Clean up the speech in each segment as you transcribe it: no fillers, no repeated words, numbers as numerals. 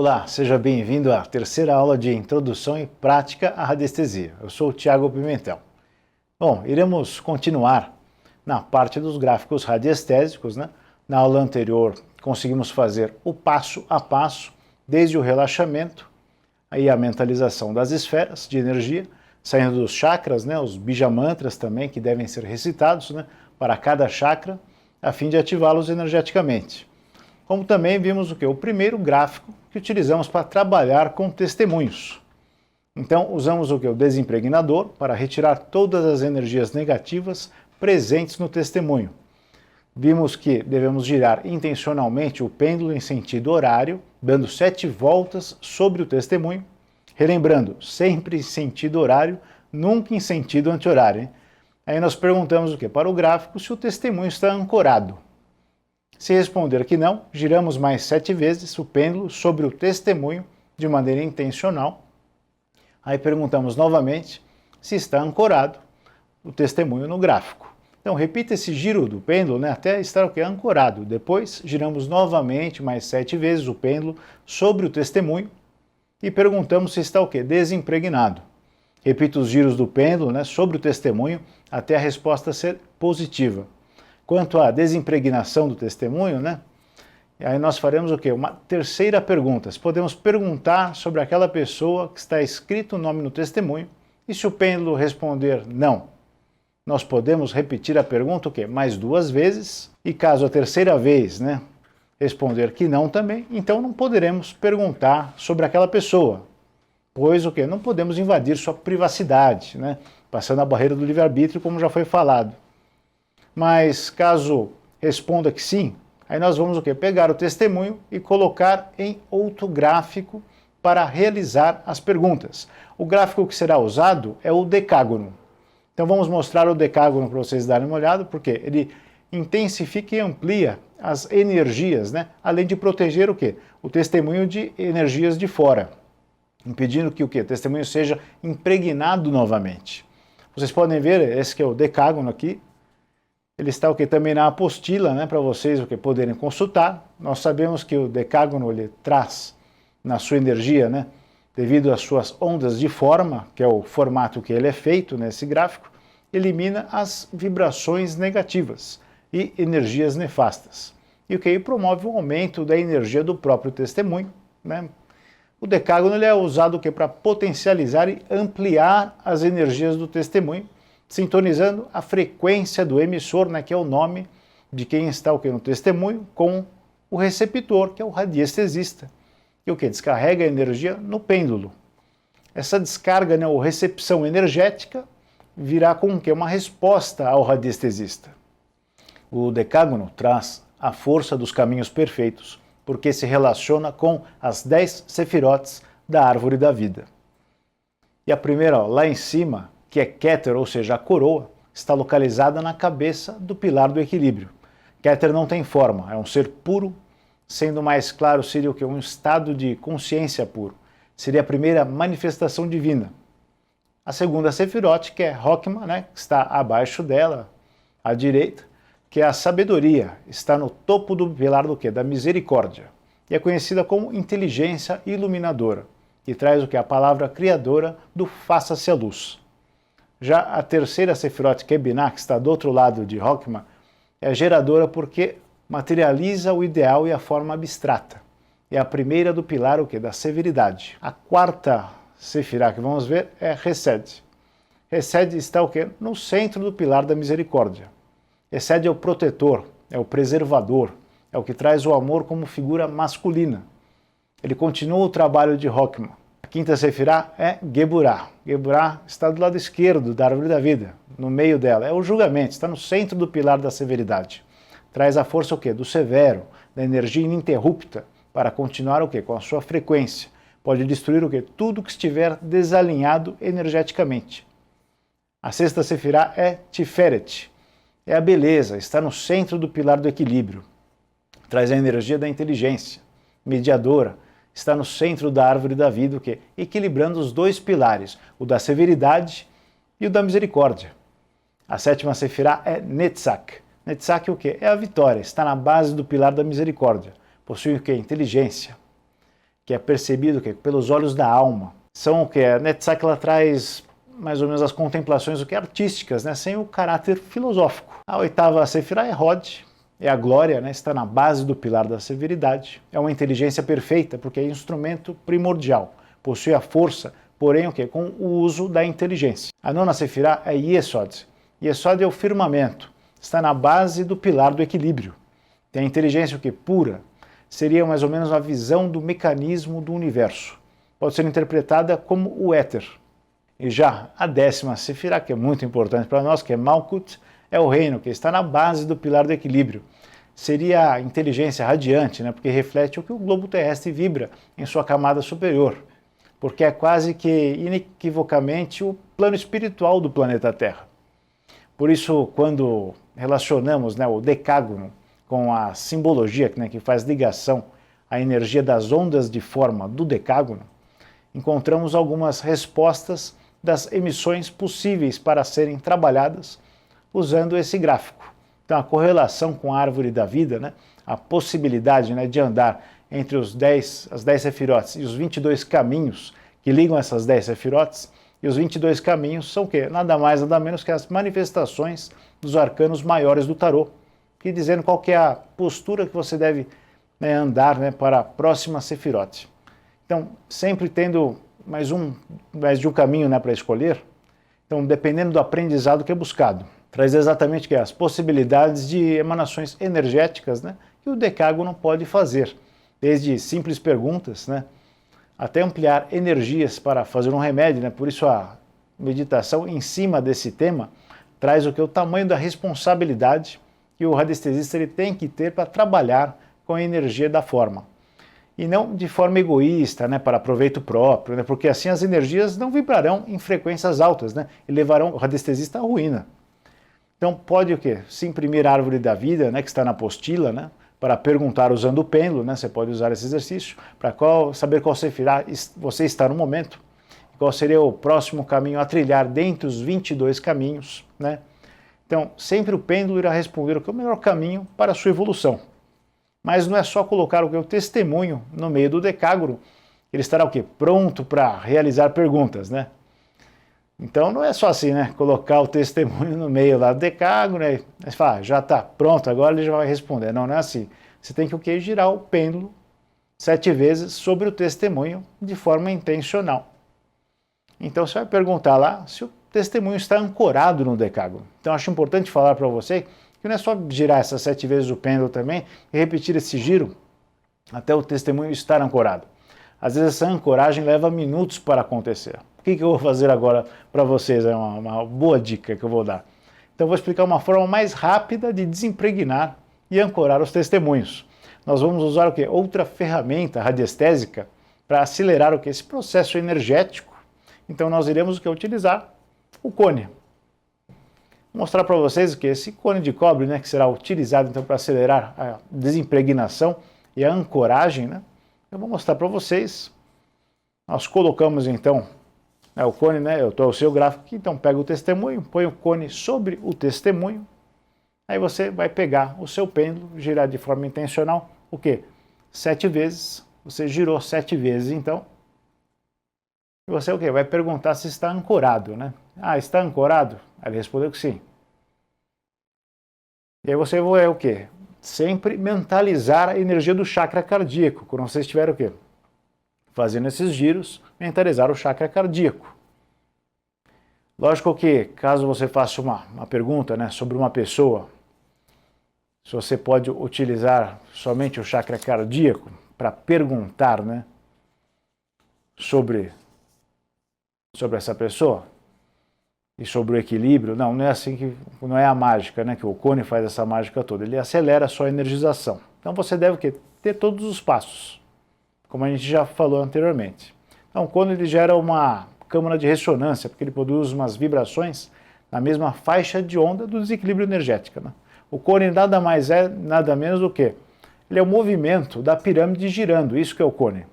Olá, seja bem-vindo à terceira aula de Introdução e Prática à Radiestesia. Eu sou o Thiago Pimentel. Bom, iremos continuar na parte dos gráficos radiestésicos, né? Na aula anterior conseguimos fazer o passo a passo, desde o relaxamento, aí a mentalização das esferas de energia, saindo dos chakras, né? Os bija mantras também, que devem ser recitados, né? Para cada chakra, a fim de ativá-los energeticamente. Como também vimos o primeiro gráfico que utilizamos para trabalhar com testemunhos. Então, usamos o desimpregnador para retirar todas as energias negativas presentes no testemunho. Vimos que devemos girar intencionalmente o pêndulo em sentido horário, dando 7 voltas sobre o testemunho, relembrando, sempre em sentido horário, nunca em sentido anti-horário. Aí nós perguntamos para o gráfico se o testemunho está ancorado. Se responder que não, giramos mais 7 vezes o pêndulo sobre o testemunho de maneira intencional. Aí perguntamos novamente se está ancorado o testemunho no gráfico. Então repita esse giro do pêndulo, né, até estar ancorado. Depois giramos novamente mais 7 vezes o pêndulo sobre o testemunho e perguntamos se está desimpregnado. Repita os giros do pêndulo, né, sobre o testemunho até a resposta ser positiva. Quanto à desimpregnação do testemunho, né? Aí nós faremos uma terceira pergunta. Podemos perguntar sobre aquela pessoa que está escrito o nome no testemunho, e se o pêndulo responder não, nós podemos repetir a pergunta mais 2 vezes, e caso a terceira vez, né, responder que não também, então não poderemos perguntar sobre aquela pessoa, pois não podemos invadir sua privacidade, né, passando a barreira do livre-arbítrio, como já foi falado. Mas caso responda que sim, aí nós vamos pegar o testemunho e colocar em outro gráfico para realizar as perguntas. O gráfico que será usado é o decágono. Então vamos mostrar o decágono para vocês darem uma olhada, porque ele intensifica e amplia as energias, né? Além de proteger o testemunho de energias de fora, impedindo que o testemunho seja impregnado novamente. Vocês podem ver, esse é o decágono aqui. Ele está também na apostila, né, para vocês poderem consultar. Nós sabemos que o decágono ele traz na sua energia, né, devido às suas ondas de forma, que é o formato que ele é feito nesse gráfico, elimina as vibrações negativas e energias nefastas. E promove o aumento da energia do próprio testemunho, né? O decágono ele é usado para potencializar e ampliar as energias do testemunho, sintonizando a frequência do emissor, né, que é o nome de quem está no testemunho, com o receptor, que é o radiestesista, e descarrega a energia no pêndulo. Essa descarga, né, ou recepção energética, virá com uma resposta ao radiestesista. O decágono traz a força dos caminhos perfeitos, porque se relaciona com as 10 sefirotes da árvore da vida. E a primeira, lá em cima, que é Keter, ou seja, a coroa, está localizada na cabeça do pilar do equilíbrio. Keter não tem forma, é um ser puro, sendo mais claro seria um estado de consciência puro. Seria a primeira manifestação divina. A segunda sefirote, que é Rokhma, né, que está abaixo dela, à direita, que é a sabedoria, está no topo do pilar da misericórdia. E é conhecida como inteligência iluminadora, que traz a palavra criadora do faça-se a luz. Já a terceira sefirote, que é Binah, que está do outro lado de Rokhma, é geradora porque materializa o ideal e a forma abstrata. É a primeira do pilar da severidade. A quarta sefirá que vamos ver é Hesed. Hesed está no centro do pilar da misericórdia. Hesed é o protetor, é o preservador, é o que traz o amor como figura masculina. Ele continua o trabalho de Rokhma. A quinta sefirá é Geburah. Geburah está do lado esquerdo da árvore da vida, no meio dela. É o julgamento, está no centro do pilar da severidade. Traz a força do severo, da energia ininterrupta, para continuar com a sua frequência. Pode destruir tudo que estiver desalinhado energeticamente. A sexta sefirá é Tiferet. É a beleza, está no centro do pilar do equilíbrio. Traz a energia da inteligência, mediadora, está no centro da árvore da vida, equilibrando os 2 pilares, o da severidade e o da misericórdia. A sétima sefirá é Netzach. Netzach é a vitória, está na base do pilar da misericórdia. Possui inteligência. que é percebido pelos olhos da alma. São o que? A Netzach ela traz mais ou menos as contemplações artísticas, né, sem o caráter filosófico. A oitava Sefirá é Hod, é a glória, né, está na base do pilar da severidade. É uma inteligência perfeita, porque é instrumento primordial. Possui a força, porém com o uso da inteligência. A nona Sefirá é Yesod. Yesod é o firmamento, está na base do pilar do equilíbrio. Tem a inteligência pura, seria mais ou menos a visão do mecanismo do universo. Pode ser interpretada como o éter. E já a décima Sefirá, que é muito importante para nós, que é Malkut, é o reino, que está na base do pilar do equilíbrio. Seria a inteligência radiante, né, porque reflete o que o globo terrestre vibra em sua camada superior, porque é quase que inequivocamente o plano espiritual do planeta Terra. Por isso, quando relacionamos, né, o decágono com a simbologia, né, que faz ligação à energia das ondas de forma do decágono, encontramos algumas respostas das emissões possíveis para serem trabalhadas usando esse gráfico. Então, a correlação com a árvore da vida, né, a possibilidade, né, de andar entre as 10 sefirotes e os 22 caminhos que ligam essas 10 sefirotes, e os 22 caminhos são o quê? Nada mais, nada menos que as manifestações dos arcanos maiores do tarô, que dizendo qual que é a postura que você deve, né, andar, né, para a próxima sefirote. Então, sempre tendo mais de um caminho, né, para escolher, então, dependendo do aprendizado que é buscado, traz exatamente as possibilidades de emanações energéticas, né, que o decágono pode fazer, desde simples perguntas, né, até ampliar energias para fazer um remédio, né, por isso a meditação em cima desse tema traz o tamanho da responsabilidade que o radiestesista ele tem que ter para trabalhar com a energia da forma. E não de forma egoísta, né, para proveito próprio, né, porque assim as energias não vibrarão em frequências altas, né, e levarão o radiestesista à ruína. Então pode se imprimir a árvore da vida, né, que está na apostila, né, para perguntar usando o pêndulo, né, você pode usar esse exercício, para saber qual sefirá você está no momento, qual seria o próximo caminho a trilhar dentre os 22 caminhos, né. Então sempre o pêndulo irá responder o que é o melhor caminho para a sua evolução. Mas não é só colocar o testemunho no meio do decágono, ele estará pronto para realizar perguntas, né? Então não é só assim, né? Colocar o testemunho no meio lá do decágono, né? Mas fala, já está pronto, agora ele já vai responder. Não, não é assim. Você tem que girar o pêndulo 7 vezes sobre o testemunho de forma intencional. Então você vai perguntar lá se o testemunho está ancorado no decágono. Então acho importante falar para você que não é só girar essas 7 vezes o pêndulo também e repetir esse giro até o testemunho estar ancorado. Às vezes essa ancoragem leva minutos para acontecer. O que eu vou fazer agora para vocês? É uma boa dica que eu vou dar. Então eu vou explicar uma forma mais rápida de desimpregnar e ancorar os testemunhos. Nós vamos usar outra ferramenta radiestésica para acelerar esse processo energético. Então nós iremos utilizar o cone. Vou mostrar para vocês que esse cone de cobre, né, que será utilizado então para acelerar a desimpregnação e a ancoragem, né, eu vou mostrar para vocês. Nós colocamos então o cone, né, eu estou o seu gráfico aqui, então pega o testemunho, põe o cone sobre o testemunho, aí você vai pegar o seu pêndulo, girar de forma intencional, 7 vezes, você girou 7 vezes então, e você vai perguntar se está ancorado, né? Ah, está ancorado? Aí ele respondeu que sim. E aí você vai sempre mentalizar a energia do chakra cardíaco. Quando você estiver fazendo esses giros, mentalizar o chakra cardíaco. Lógico que, caso você faça uma pergunta, né, sobre uma pessoa, se você pode utilizar somente o chakra cardíaco para perguntar, né, sobre essa pessoa e sobre o equilíbrio, não é assim não é a mágica, né, que o cone faz essa mágica toda, ele acelera a sua energização. Então você deve ter todos os passos, como a gente já falou anteriormente. Então o cone ele gera uma câmara de ressonância, porque ele produz umas vibrações na mesma faixa de onda do desequilíbrio energético, né? O cone nada mais é, nada menos do que ele é o movimento da pirâmide girando, isso que é o cone.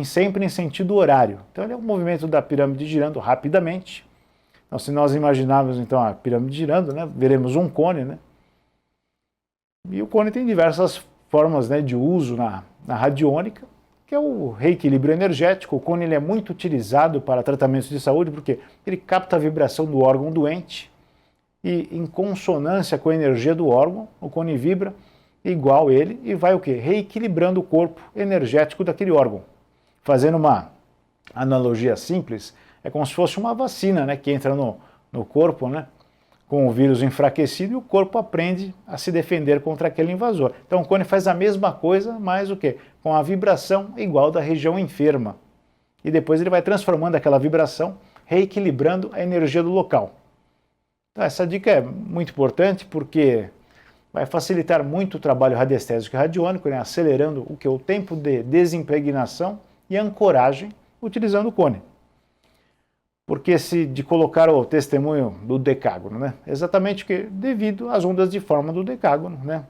Sempre em sentido horário. Então ele é um movimento da pirâmide girando rapidamente. Então se nós imaginarmos então a pirâmide girando, né, veremos um cone, né? E o cone tem diversas formas, né, de uso na radiônica, que é o reequilíbrio energético. O cone ele é muito utilizado para tratamentos de saúde porque ele capta a vibração do órgão doente e, em consonância com a energia do órgão, o cone vibra igual ele e vai o quê? Reequilibrando o corpo energético daquele órgão. Fazendo uma analogia simples, é como se fosse uma vacina, né, que entra no corpo, né, com o vírus enfraquecido, e o corpo aprende a se defender contra aquele invasor. Então o cone faz a mesma coisa, mas o quê? Com a vibração igual da região enferma. E depois ele vai transformando aquela vibração, reequilibrando a energia do local. Então essa dica é muito importante porque vai facilitar muito o trabalho radiestésico e radiônico, né, acelerando o que? O tempo de desimpregnação e ancoragem utilizando o cone. Porque de colocar o testemunho do decágono, né? Exatamente que devido às ondas de forma do decágono, né?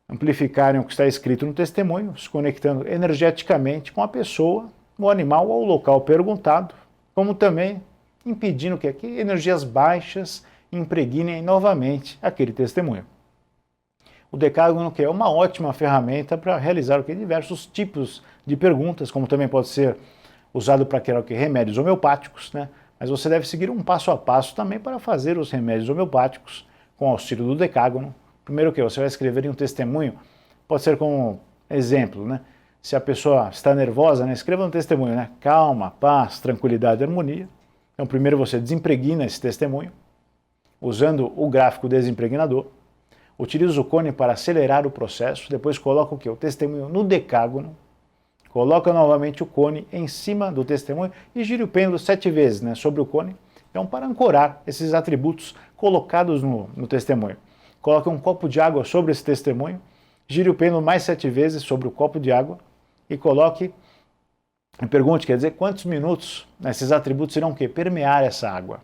Amplificarem o que está escrito no testemunho, se conectando energeticamente com a pessoa, o animal ou o local perguntado, como também impedindo que energias baixas impregnem novamente aquele testemunho. O decágono que é uma ótima ferramenta para realizar diversos tipos de perguntas, como também pode ser usado para criar remédios homeopáticos, né? Mas você deve seguir um passo a passo também para fazer os remédios homeopáticos com auxílio do decágono. Primeiro que você vai escrever em um testemunho, pode ser como exemplo, né? Se a pessoa está nervosa, né? Escreva no testemunho, né? Calma, paz, tranquilidade e harmonia. Então primeiro você desimpregna esse testemunho, usando o gráfico desimpregnador. Utiliza o cone para acelerar o processo, depois coloca o quê? O testemunho no decágono. Coloca novamente o cone em cima do testemunho e gire o pêndulo 7 vezes, né, sobre o cone. Então, para ancorar esses atributos colocados no testemunho. Coloque um copo de água sobre esse testemunho, gire o pêndulo mais 7 vezes sobre o copo de água e coloque, pergunte, quer dizer, quantos minutos esses atributos irão permear essa água.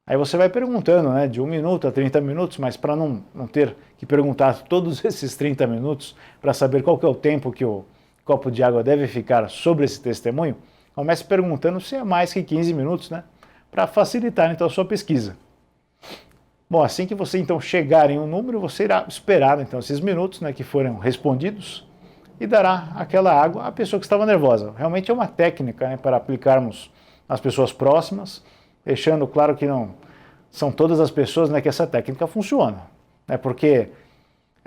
Aí você vai perguntando, né, de 1 minuto a 30 minutos, mas para não ter que perguntar todos esses 30 minutos para saber qual que é o tempo que o copo de água deve ficar sobre esse testemunho, comece perguntando se é mais que 15 minutos, né, para facilitar então a sua pesquisa. Bom, assim que você então chegar em um número, você irá esperar então esses minutos, né, que foram respondidos e dará aquela água à pessoa que estava nervosa. Realmente é uma técnica, né, para aplicarmos nas pessoas próximas, deixando claro que não são todas as pessoas, né, que essa técnica funciona, né, porque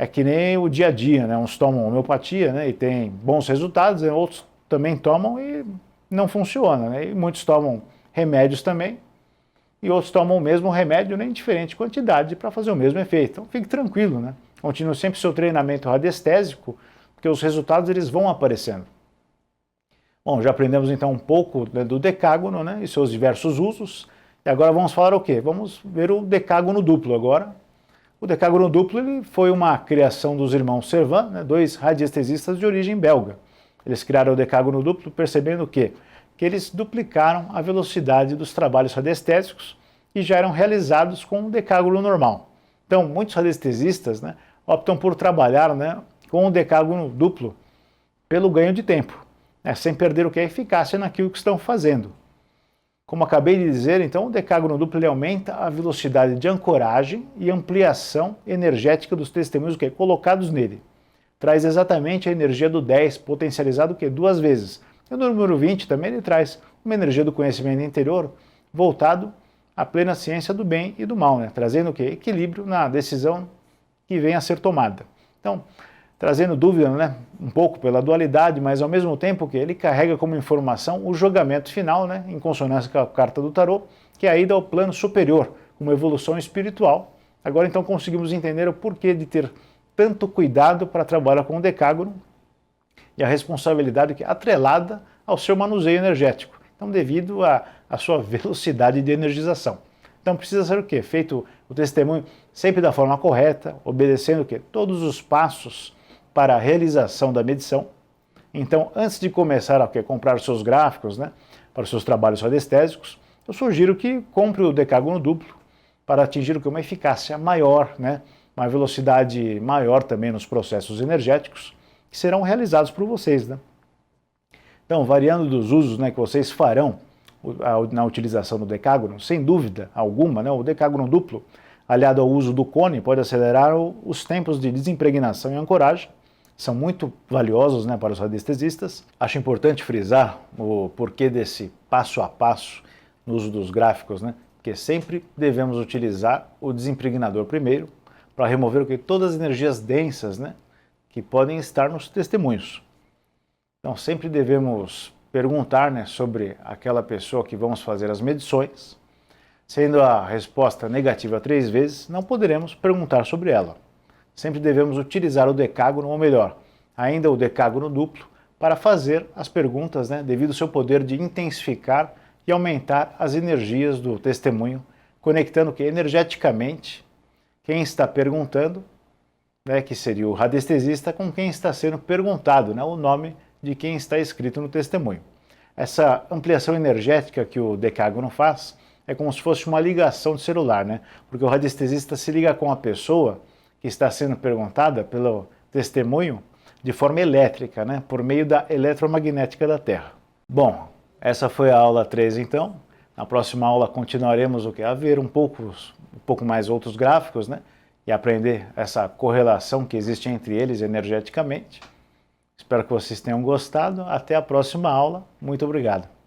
é que nem o dia a dia, né? Uns tomam homeopatia, né, e tem bons resultados, e outros também tomam e não funciona, né? E muitos tomam remédios também, e outros tomam o mesmo remédio, nem em diferente quantidade, para fazer o mesmo efeito. Então fique tranquilo, né? Continue sempre seu treinamento radiestésico, porque os resultados eles vão aparecendo. Bom, já aprendemos então um pouco, né, do decágono, né, e seus diversos usos, e agora vamos falar o quê? Vamos ver o decágono duplo agora. O decágono duplo ele foi uma criação dos irmãos Servan, né, 2 radiestesistas de origem belga. Eles criaram o decágono duplo percebendo que eles duplicaram a velocidade dos trabalhos radiestésicos e já eram realizados com o decágono normal. Então, muitos radiestesistas, né, optam por trabalhar, né, com o decágono duplo pelo ganho de tempo, né, sem perder a eficácia naquilo que estão fazendo. Como acabei de dizer, então, o decágono duplo ele aumenta a velocidade de ancoragem e ampliação energética dos testemunhos colocados nele. Traz exatamente a energia do 10, potencializado 2 vezes. E o número 20 também ele traz uma energia do conhecimento interior voltado à plena ciência do bem e do mal, né? Trazendo equilíbrio na decisão que vem a ser tomada. Então, trazendo dúvida, né, um pouco pela dualidade, mas ao mesmo tempo que ele carrega como informação o julgamento final, né, em consonância com a carta do tarô, que é a ida ao plano superior, uma evolução espiritual. Agora então conseguimos entender o porquê de ter tanto cuidado para trabalhar com o decágono e a responsabilidade que é atrelada ao seu manuseio energético. Então, devido à sua velocidade de energização. Então precisa ser feito o testemunho sempre da forma correta, obedecendo todos os passos para a realização da medição. Então, antes de começar a comprar os seus gráficos, né, para os seus trabalhos radiestésicos, eu sugiro que compre o decágono duplo para atingir uma eficácia maior, né, uma velocidade maior também nos processos energéticos que serão realizados por vocês, né? Então, variando dos usos, né, que vocês farão na utilização do decágono, sem dúvida alguma, né, o decágono duplo, aliado ao uso do cone, pode acelerar os tempos de desimpregnação e ancoragem, são muito valiosos, né, para os radiestesistas. Acho importante frisar o porquê desse passo a passo no uso dos gráficos, né, porque sempre devemos utilizar o desimpregnador primeiro para remover todas as energias densas, né, que podem estar nos testemunhos. Então sempre devemos perguntar, né, sobre aquela pessoa que vamos fazer as medições. Sendo a resposta negativa 3 vezes, não poderemos perguntar sobre ela. Sempre devemos utilizar o decágono, ou melhor, ainda o decágono duplo, para fazer as perguntas, né, devido ao seu poder de intensificar e aumentar as energias do testemunho, conectando que energeticamente quem está perguntando, né, que seria o radiestesista, com quem está sendo perguntado, né, o nome de quem está escrito no testemunho. Essa ampliação energética que o decágono faz é como se fosse uma ligação de celular, né? Porque o radiestesista se liga com a pessoa que está sendo perguntada pelo testemunho de forma elétrica, né? Por meio da eletromagnética da Terra. Bom, essa foi a aula 3 então. Na próxima aula continuaremos a ver um pouco mais outros gráficos, né? E aprender essa correlação que existe entre eles energeticamente. Espero que vocês tenham gostado. Até a próxima aula. Muito obrigado.